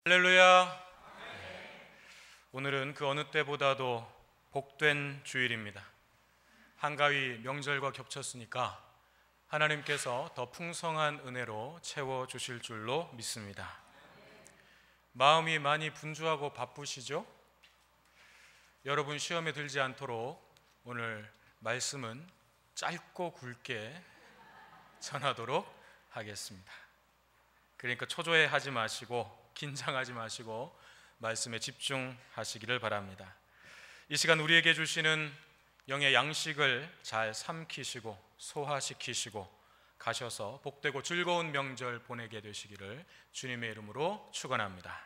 할렐루야. 오늘은 그 어느 때보다도 복된 주일입니다. 한가위 명절과 겹쳤으니까 하나님께서 더 풍성한 은혜로 채워주실 줄로 믿습니다. 마음이 많이 분주하고 바쁘시죠? 여러분 시험에 들지 않도록 오늘 말씀은 짧고 굵게 전하도록 하겠습니다. 그러니까 초조해하지 마시고 긴장하지 마시고 말씀에 집중하시기를 바랍니다. 이 시간 우리에게 주시는 영의 양식을 잘 삼키시고 소화시키시고 가셔서 복되고 즐거운 명절 보내게 되시기를 주님의 이름으로 축원합니다.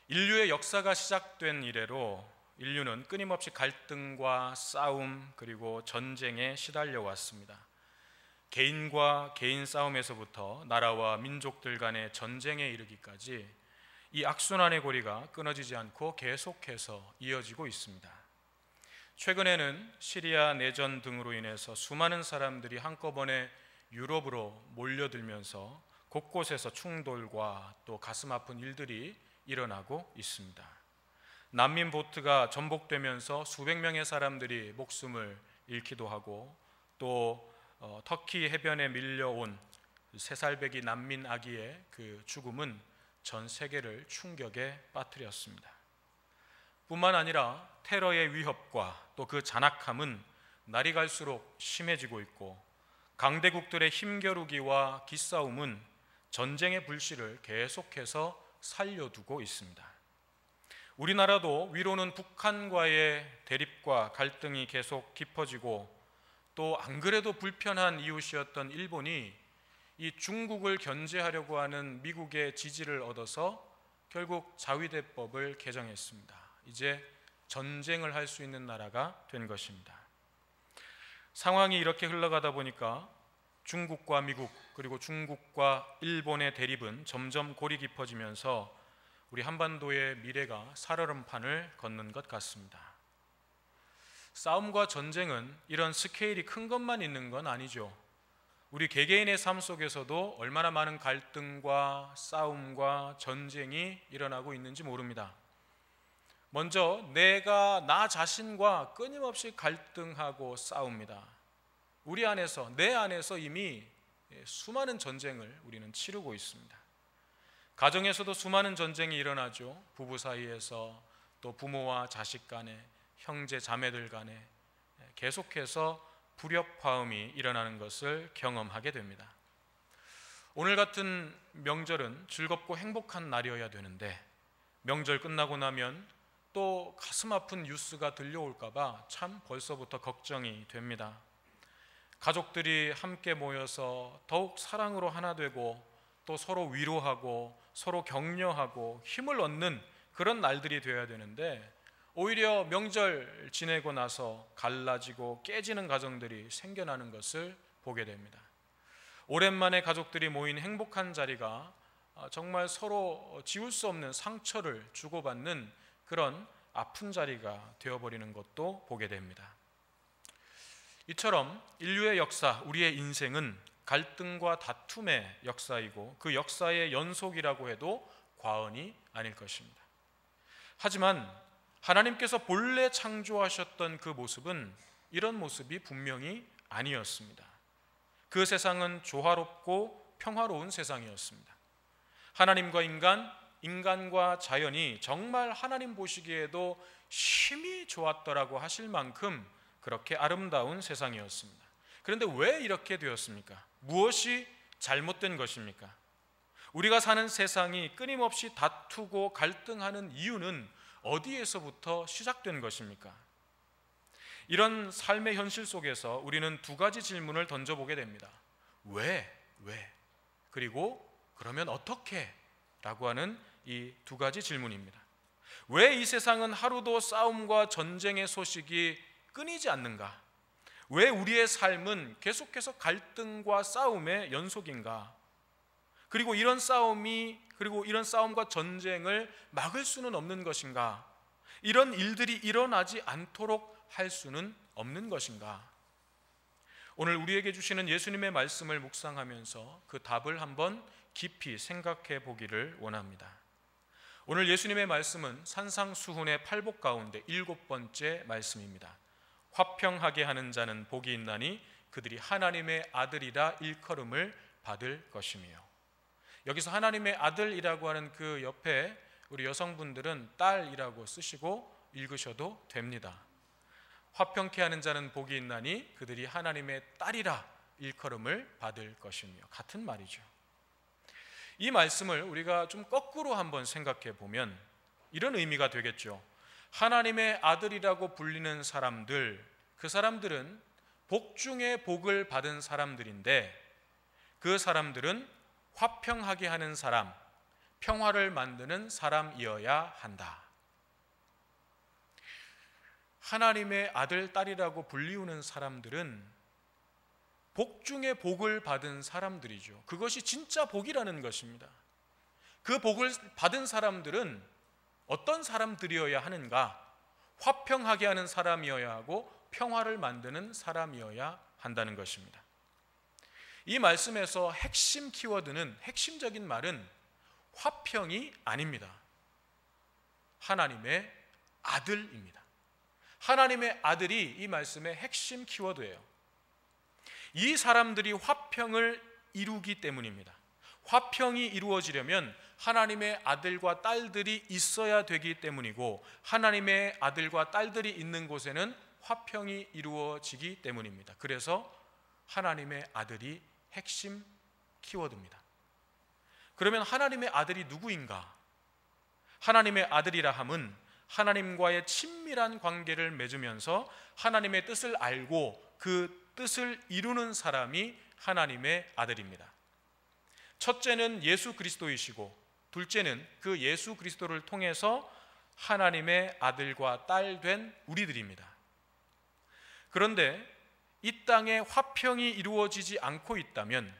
인류의 역사가 시작된 이래로 인류는 끊임없이 갈등과 싸움 그리고 전쟁에 시달려 왔습니다. 개인과 개인 싸움에서부터 나라와 민족들 간의 전쟁에 이르기까지 이 악순환의 고리가 끊어지지 않고 계속해서 이어지고 있습니다. 최근에는 시리아 내전 등으로 인해서 수많은 사람들이 한꺼번에 유럽으로 몰려들면서 곳곳에서 충돌과 또 가슴 아픈 일들이 일어나고 있습니다. 난민 보트가 전복되면서 수백 명의 사람들이 목숨을 잃기도 하고 또 터키 해변에 밀려온 3살배기 난민 아기의 그 죽음은 전 세계를 충격에 빠뜨렸습니다. 뿐만 아니라 테러의 위협과 또 그 잔악함은 날이 갈수록 심해지고 있고 강대국들의 힘겨루기와 기싸움은 전쟁의 불씨를 계속해서 살려두고 있습니다. 우리나라도 위로는 북한과의 대립과 갈등이 계속 깊어지고 또 안 그래도 불편한 이웃이었던 일본이 이 중국을 견제하려고 하는 미국의 지지를 얻어서 결국 자위대법을 개정했습니다. 이제 전쟁을 할 수 있는 나라가 된 것입니다. 상황이 이렇게 흘러가다 보니까 중국과 미국 그리고 중국과 일본의 대립은 점점 골이 깊어지면서 우리 한반도의 미래가 살얼음판을 걷는 것 같습니다. 싸움과 전쟁은 이런 스케일이 큰 것만 있는 건 아니죠. 우리 개개인의 삶 속에서도 얼마나 많은 갈등과 싸움과 전쟁이 일어나고 있는지 모릅니다. 먼저 내가 나 자신과 끊임없이 갈등하고 싸웁니다. 우리 안에서, 내 안에서 이미 수많은 전쟁을 우리는 치르고 있습니다. 가정에서도 수많은 전쟁이 일어나죠. 부부 사이에서 또 부모와 자식 간에 형제 자매들 간에 계속해서 불협화음이 일어나는 것을 경험하게 됩니다. 오늘 같은 명절은 즐겁고 행복한 날이어야 되는데 명절 끝나고 나면 또 가슴 아픈 뉴스가 들려올까 봐 참 벌써부터 걱정이 됩니다. 가족들이 함께 모여서 더욱 사랑으로 하나 되고 또 서로 위로하고 서로 격려하고 힘을 얻는 그런 날들이 되어야 되는데 오히려 명절 지내고 나서 갈라지고 깨지는 가정들이 생겨나는 것을 보게 됩니다. 오랜만에 가족들이 모인 행복한 자리가 정말 서로 지울 수 없는 상처를 주고받는 그런 아픈 자리가 되어버리는 것도 보게 됩니다. 이처럼 인류의 역사, 우리의 인생은 갈등과 다툼의 역사이고 그 역사의 연속이라고 해도 과언이 아닐 것입니다. 하지만 하나님께서 본래 창조하셨던 그 모습은 이런 모습이 분명히 아니었습니다. 그 세상은 조화롭고 평화로운 세상이었습니다. 하나님과 인간, 인간과 자연이 정말 하나님 보시기에도 심히 좋았더라고 하실 만큼 그렇게 아름다운 세상이었습니다. 그런데 왜 이렇게 되었습니까? 무엇이 잘못된 것입니까? 우리가 사는 세상이 끊임없이 다투고 갈등하는 이유는 어디에서부터 시작된 것입니까? 이런 삶의 현실 속에서 우리는 두 가지 질문을 던져보게 됩니다. 왜? 그리고 그러면 어떻게? 라고 하는 이 두 가지 질문입니다. 왜 이 세상은 하루도 싸움과 전쟁의 소식이 끊이지 않는가? 왜 우리의 삶은 계속해서 갈등과 싸움의 연속인가? 그리고 이런 싸움과 전쟁을 막을 수는 없는 것인가? 이런 일들이 일어나지 않도록 할 수는 없는 것인가? 오늘 우리에게 주시는 예수님의 말씀을 묵상하면서 그 답을 한번 깊이 생각해 보기를 원합니다. 오늘 예수님의 말씀은 산상수훈의 팔복 가운데 7번째 말씀입니다. 화평하게 하는 자는 복이 있나니 그들이 하나님의 아들이라 일컬음을 받을 것이며, 여기서 하나님의 아들이라고 하는 그 옆에 우리 여성분들은 딸이라고 쓰시고 읽으셔도 됩니다. 화평케 하는 자는 복이 있나니 그들이 하나님의 딸이라 일컬음을 받을 것이며, 같은 말이죠. 이 말씀을 우리가 좀 거꾸로 한번 생각해 보면 이런 의미가 되겠죠. 하나님의 아들이라고 불리는 사람들, 그 사람들은 복 중에 복을 받은 사람들인데, 그 사람들은 화평하게 하는 사람, 평화를 만드는 사람이어야 한다. 하나님의 아들, 딸이라고 불리우는 사람들은 복 중에 복을 받은 사람들이죠. 그것이 진짜 복이라는 것입니다. 그 복을 받은 사람들은 어떤 사람들이어야 하는가? 화평하게 하는 사람이어야 하고 평화를 만드는 사람이어야 한다는 것입니다. 이 말씀에서 핵심 키워드는, 핵심적인 말은 화평이 아닙니다. 하나님의 아들입니다. 하나님의 아들이 이 말씀의 핵심 키워드예요. 이 사람들이 화평을 이루기 때문입니다. 화평이 이루어지려면 하나님의 아들과 딸들이 있어야 되기 때문이고, 하나님의 아들과 딸들이 있는 곳에는 화평이 이루어지기 때문입니다. 그래서 하나님의 아들이 핵심 키워드입니다. 그러면 하나님의 아들이 누구인가? 하나님의 아들이라 함은 하나님과의 친밀한 관계를 맺으면서 하나님의 뜻을 알고 그 뜻을 이루는 사람이 하나님의 아들입니다. 첫째는 예수 그리스도이시고, 둘째는 그 예수 그리스도를 통해서 하나님의 아들과 딸 된 우리들입니다. 그런데 이 땅에 화평이 이루어지지 않고 있다면,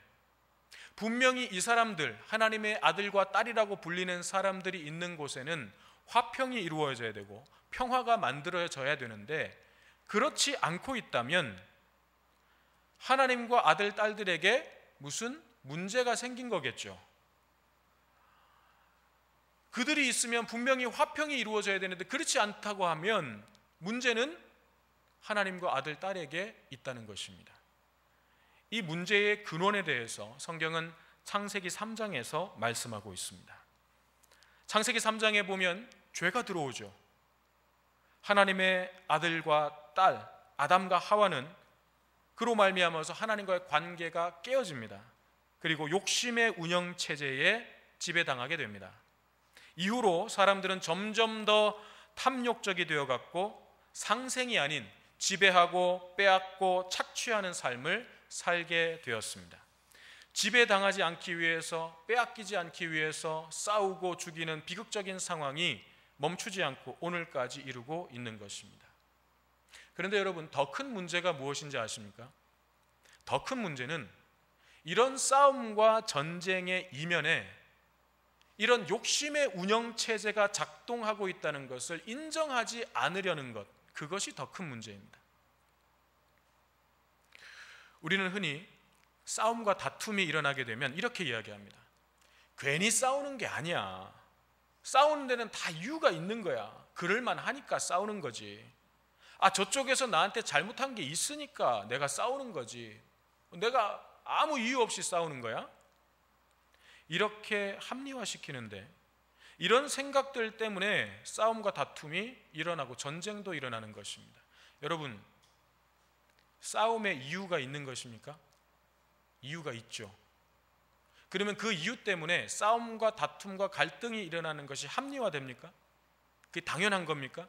분명히 이 사람들, 하나님의 아들과 딸이라고 불리는 사람들이 있는 곳에는 화평이 이루어져야 되고 평화가 만들어져야 되는데, 그렇지 않고 있다면 하나님과 아들, 딸들에게 무슨 문제가 생긴 거겠죠. 그들이 있으면 분명히 화평이 이루어져야 되는데 그렇지 않다고 하면 문제는 하나님과 아들, 딸에게 있다는 것입니다. 이 문제의 근원에 대해서 성경은 창세기 3장에서 말씀하고 있습니다. 창세기 3장에 보면 죄가 들어오죠. 하나님의 아들과 딸 아담과 하와는 그로 말미암아서 하나님과의 관계가 깨어집니다. 그리고 욕심의 운영체제에 지배당하게 됩니다. 이후로 사람들은 점점 더 탐욕적이 되어갔고 상생이 아닌 지배하고 빼앗고 착취하는 삶을 살게 되었습니다. 지배당하지 않기 위해서, 빼앗기지 않기 위해서 싸우고 죽이는 비극적인 상황이 멈추지 않고 오늘까지 이루고 있는 것입니다. 그런데 여러분, 더 큰 문제가 무엇인지 아십니까? 더 큰 문제는 이런 싸움과 전쟁의 이면에 이런 욕심의 운영체제가 작동하고 있다는 것을 인정하지 않으려는 것, 그것이 더 큰 문제입니다. 우리는 흔히 싸움과 다툼이 일어나게 되면 이렇게 이야기합니다. 괜히 싸우는 게 아니야. 싸우는 데는 다 이유가 있는 거야. 그럴만 하니까 싸우는 거지. 저쪽에서 나한테 잘못한 게 있으니까 내가 싸우는 거지. 내가 아무 이유 없이 싸우는 거야? 이렇게 합리화시키는데, 이런 생각들 때문에 싸움과 다툼이 일어나고 전쟁도 일어나는 것입니다. 여러분, 싸움에 이유가 있는 것입니까? 이유가 있죠. 그러면 그 이유 때문에 싸움과 다툼과 갈등이 일어나는 것이 합리화됩니까? 그게 당연한 겁니까?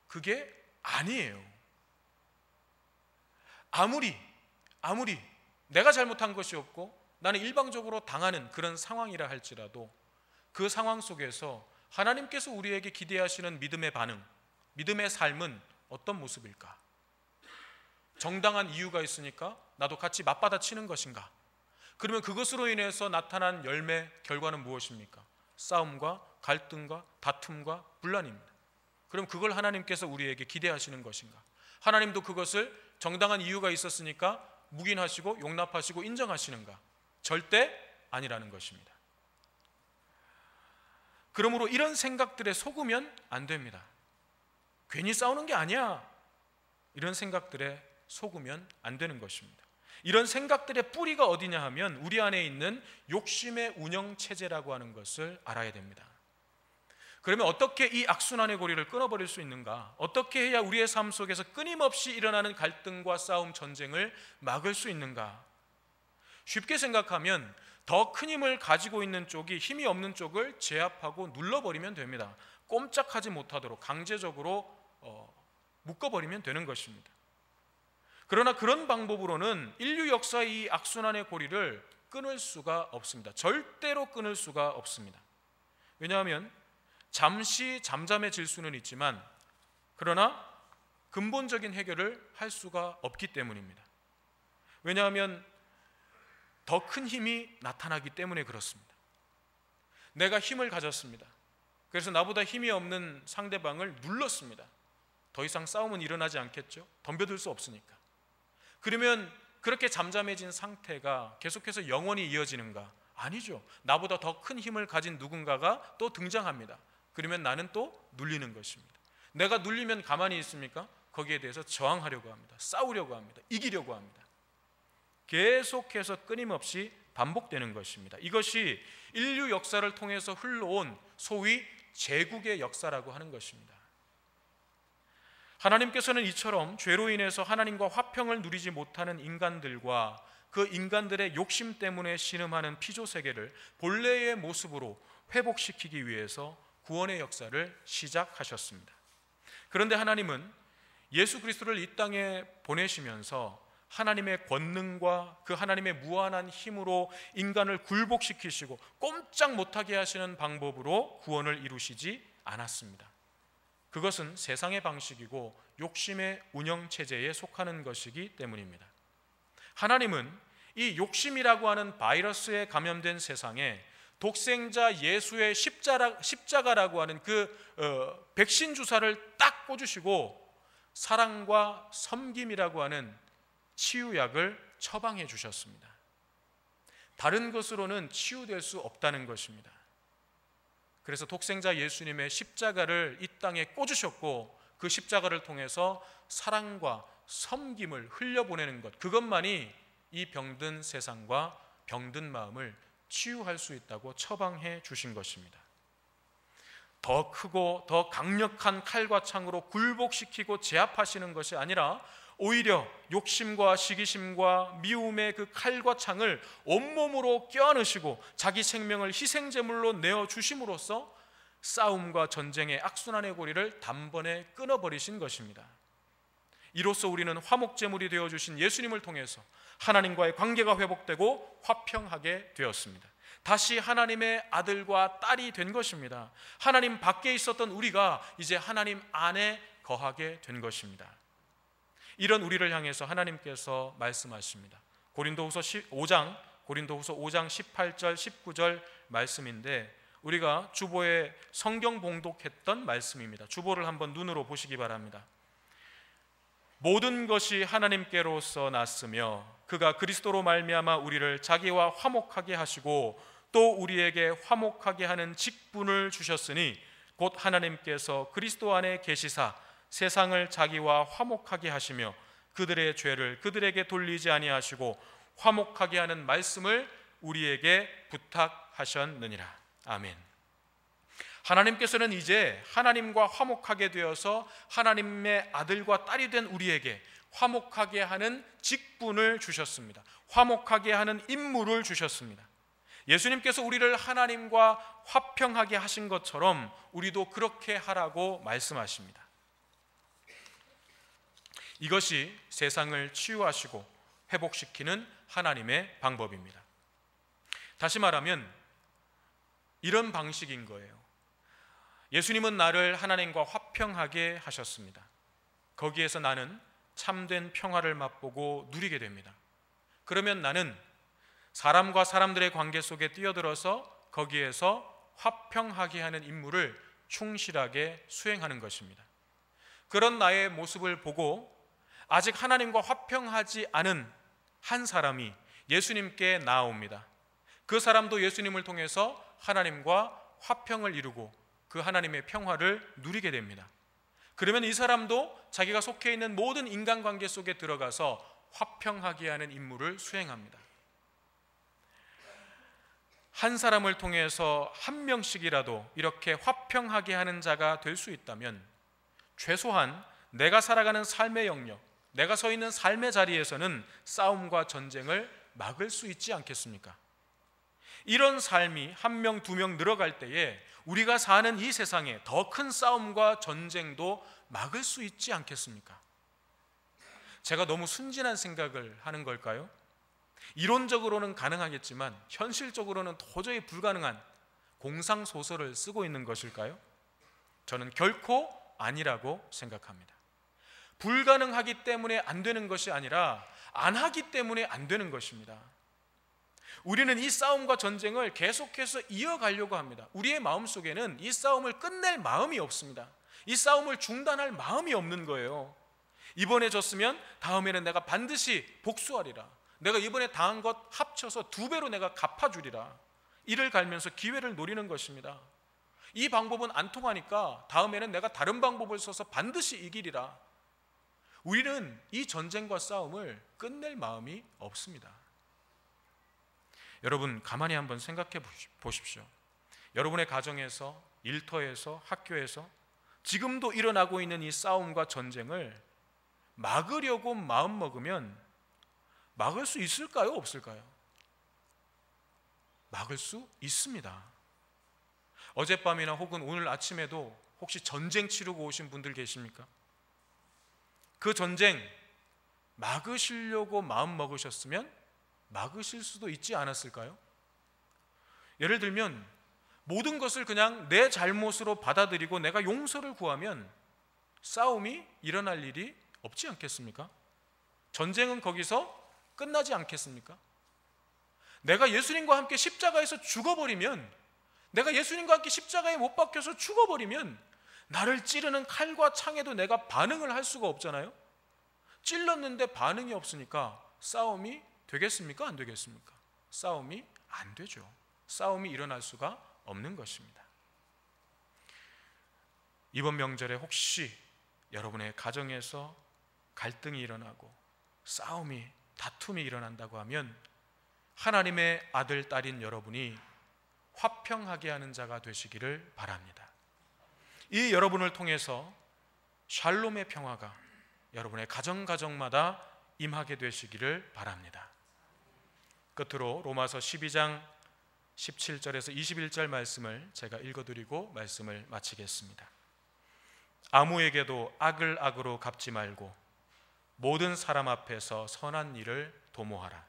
그게 아니에요. 아무리 내가 잘못한 것이 없고 나는 일방적으로 당하는 그런 상황이라 할지라도 그 상황 속에서 하나님께서 우리에게 기대하시는 믿음의 반응, 믿음의 삶은 어떤 모습일까? 정당한 이유가 있으니까 나도 같이 맞받아치는 것인가? 그러면 그것으로 인해서 나타난 열매, 결과는 무엇입니까? 싸움과 갈등과 다툼과 분란입니다. 그럼 그걸 하나님께서 우리에게 기대하시는 것인가? 하나님도 그것을 정당한 이유가 있었으니까 묵인하시고 용납하시고 인정하시는가? 절대 아니라는 것입니다. 그러므로 이런 생각들에 속으면 안 됩니다. 괜히 싸우는 게 아니야, 이런 생각들에 속으면 안 되는 것입니다. 이런 생각들의 뿌리가 어디냐 하면 우리 안에 있는 욕심의 운영체제라고 하는 것을 알아야 됩니다. 그러면 어떻게 이 악순환의 고리를 끊어버릴 수 있는가? 어떻게 해야 우리의 삶 속에서 끊임없이 일어나는 갈등과 싸움, 전쟁을 막을 수 있는가? 쉽게 생각하면 더 큰 힘을 가지고 있는 쪽이 힘이 없는 쪽을 제압하고 눌러버리면 됩니다. 꼼짝하지 못하도록 강제적으로 묶어버리면 되는 것입니다. 그러나 그런 방법으로는 인류 역사의 이 악순환의 고리를 끊을 수가 없습니다. 절대로 끊을 수가 없습니다. 왜냐하면 잠시 잠잠해질 수는 있지만 그러나 근본적인 해결을 할 수가 없기 때문입니다. 왜냐하면 더 큰 힘이 나타나기 때문에 그렇습니다. 내가 힘을 가졌습니다. 그래서 나보다 힘이 없는 상대방을 눌렀습니다. 더 이상 싸움은 일어나지 않겠죠? 덤벼들 수 없으니까. 그러면 그렇게 잠잠해진 상태가 계속해서 영원히 이어지는가? 아니죠. 나보다 더 큰 힘을 가진 누군가가 또 등장합니다. 그러면 나는 또 눌리는 것입니다. 내가 눌리면 가만히 있습니까? 거기에 대해서 저항하려고 합니다. 싸우려고 합니다. 이기려고 합니다. 계속해서 끊임없이 반복되는 것입니다. 이것이 인류 역사를 통해서 흘러온 소위 제국의 역사라고 하는 것입니다. 하나님께서는 이처럼 죄로 인해서 하나님과 화평을 누리지 못하는 인간들과 그 인간들의 욕심 때문에 신음하는 피조세계를 본래의 모습으로 회복시키기 위해서 구원의 역사를 시작하셨습니다. 그런데 하나님은 예수 그리스도를 이 땅에 보내시면서 하나님의 권능과 그 하나님의 무한한 힘으로 인간을 굴복시키시고 꼼짝 못하게 하시는 방법으로 구원을 이루시지 않았습니다. 그것은 세상의 방식이고 욕심의 운영체제에 속하는 것이기 때문입니다. 하나님은 이 욕심이라고 하는 바이러스에 감염된 세상에 독생자 예수의 십자가라고 하는 그 백신 주사를 딱 꽂으시고 사랑과 섬김이라고 하는 치유약을 처방해 주셨습니다. 다른 것으로는 치유될 수 없다는 것입니다. 그래서 독생자 예수님의 십자가를 이 땅에 꽂으셨고 그 십자가를 통해서 사랑과 섬김을 흘려보내는 것, 그것만이 이 병든 세상과 병든 마음을 치유할 수 있다고 처방해 주신 것입니다. 더 크고 더 강력한 칼과 창으로 굴복시키고 제압하시는 것이 아니라 오히려 욕심과 시기심과 미움의 그 칼과 창을 온몸으로 껴안으시고 자기 생명을 희생제물로 내어주심으로써 싸움과 전쟁의 악순환의 고리를 단번에 끊어버리신 것입니다. 이로써 우리는 화목제물이 되어주신 예수님을 통해서 하나님과의 관계가 회복되고 화평하게 되었습니다. 다시 하나님의 아들과 딸이 된 것입니다. 하나님 밖에 있었던 우리가 이제 하나님 안에 거하게 된 것입니다. 이런 우리를 향해서 하나님께서 말씀하십니다. 고린도후서 5장 18절 19절 말씀인데 우리가 주보에 성경 봉독했던 말씀입니다. 주보를 한번 눈으로 보시기 바랍니다. 모든 것이 하나님께로서 났으며 그가 그리스도로 말미암아 우리를 자기와 화목하게 하시고 또 우리에게 화목하게 하는 직분을 주셨으니 곧 하나님께서 그리스도 안에 계시사 세상을 자기와 화목하게 하시며 그들의 죄를 그들에게 돌리지 아니하시고 화목하게 하는 말씀을 우리에게 부탁하셨느니라. 아멘. 하나님께서는 이제 하나님과 화목하게 되어서 하나님의 아들과 딸이 된 우리에게 화목하게 하는 직분을 주셨습니다. 화목하게 하는 임무를 주셨습니다. 예수님께서 우리를 하나님과 화평하게 하신 것처럼 우리도 그렇게 하라고 말씀하십니다. 이것이 세상을 치유하시고 회복시키는 하나님의 방법입니다. 다시 말하면 이런 방식인 거예요. 예수님은 나를 하나님과 화평하게 하셨습니다. 거기에서 나는 참된 평화를 맛보고 누리게 됩니다. 그러면 나는 사람과 사람들의 관계 속에 뛰어들어서 거기에서 화평하게 하는 임무를 충실하게 수행하는 것입니다. 그런 나의 모습을 보고 아직 하나님과 화평하지 않은 한 사람이 예수님께 나아옵니다. 그 사람도 예수님을 통해서 하나님과 화평을 이루고 그 하나님의 평화를 누리게 됩니다. 그러면 이 사람도 자기가 속해 있는 모든 인간관계 속에 들어가서 화평하게 하는 임무를 수행합니다. 한 사람을 통해서 한 명씩이라도 이렇게 화평하게 하는 자가 될 수 있다면 최소한 내가 살아가는 삶의 영역, 내가 서 있는 삶의 자리에서는 싸움과 전쟁을 막을 수 있지 않겠습니까? 이런 삶이 한 명, 두 명 늘어갈 때에 우리가 사는 이 세상에 더 큰 싸움과 전쟁도 막을 수 있지 않겠습니까? 제가 너무 순진한 생각을 하는 걸까요? 이론적으로는 가능하겠지만 현실적으로는 도저히 불가능한 공상소설을 쓰고 있는 것일까요? 저는 결코 아니라고 생각합니다. 불가능하기 때문에 안 되는 것이 아니라 안 하기 때문에 안 되는 것입니다. 우리는 이 싸움과 전쟁을 계속해서 이어가려고 합니다. 우리의 마음속에는 이 싸움을 끝낼 마음이 없습니다. 이 싸움을 중단할 마음이 없는 거예요. 이번에 졌으면 다음에는 내가 반드시 복수하리라. 내가 이번에 당한 것 합쳐서 2배로 내가 갚아주리라. 이를 갈면서 기회를 노리는 것입니다. 이 방법은 안 통하니까 다음에는 내가 다른 방법을 써서 반드시 이기리라. 우리는 이 전쟁과 싸움을 끝낼 마음이 없습니다. 여러분 가만히 한번 생각해 보십시오. 여러분의 가정에서, 일터에서, 학교에서 지금도 일어나고 있는 이 싸움과 전쟁을 막으려고 마음먹으면 막을 수 있을까요? 없을까요? 막을 수 있습니다. 어젯밤이나 혹은 오늘 아침에도 혹시 전쟁 치르고 오신 분들 계십니까? 그 전쟁 막으시려고 마음먹으셨으면 막으실 수도 있지 않았을까요? 예를 들면 모든 것을 그냥 내 잘못으로 받아들이고 내가 용서를 구하면 싸움이 일어날 일이 없지 않겠습니까? 전쟁은 거기서 끝나지 않겠습니까? 내가 예수님과 함께 십자가에서 죽어버리면, 내가 예수님과 함께 십자가에 못 박혀서 죽어버리면 나를 찌르는 칼과 창에도 내가 반응을 할 수가 없잖아요. 찔렀는데 반응이 없으니까 싸움이 되겠습니까? 안 되겠습니까? 싸움이 안 되죠. 싸움이 일어날 수가 없는 것입니다. 이번 명절에 혹시 여러분의 가정에서 갈등이 일어나고 싸움이, 다툼이 일어난다고 하면 하나님의 아들, 딸인 여러분이 화평하게 하는 자가 되시기를 바랍니다. 이 여러분을 통해서 샬롬의 평화가 여러분의 가정마다 임하게 되시기를 바랍니다. 끝으로 로마서 12장 17절에서 21절 말씀을 제가 읽어드리고 말씀을 마치겠습니다. 아무에게도 악을 악으로 갚지 말고 모든 사람 앞에서 선한 일을 도모하라.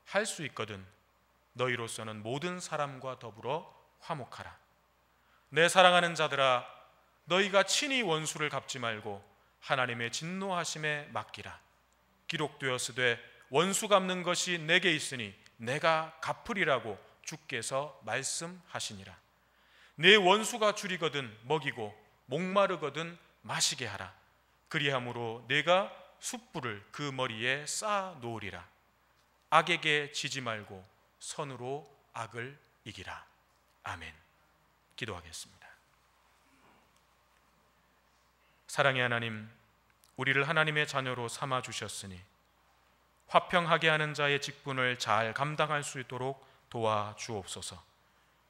할 수 있거든 너희로서는 모든 사람과 더불어 화목하라. 내 사랑하는 자들아, 너희가 친히 원수를 갚지 말고 하나님의 진노하심에 맡기라. 기록되었으되 원수 갚는 것이 내게 있으니 내가 갚으리라고 주께서 말씀하시니라. 내 원수가 줄이거든 먹이고 목마르거든 마시게 하라. 그리함으로 내가 숯불을 그 머리에 쌓아 놓으리라. 악에게 지지 말고 선으로 악을 이기라. 아멘. 기도하겠습니다. 사랑의 하나님, 우리를 하나님의 자녀로 삼아 주셨으니 화평하게 하는 자의 직분을 잘 감당할 수 있도록 도와주옵소서.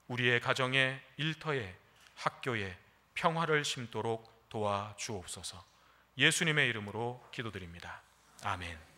우리의 가정에, 일터에, 학교에 평화를 심도록 도와주옵소서. 예수님의 이름으로 기도드립니다. 아멘.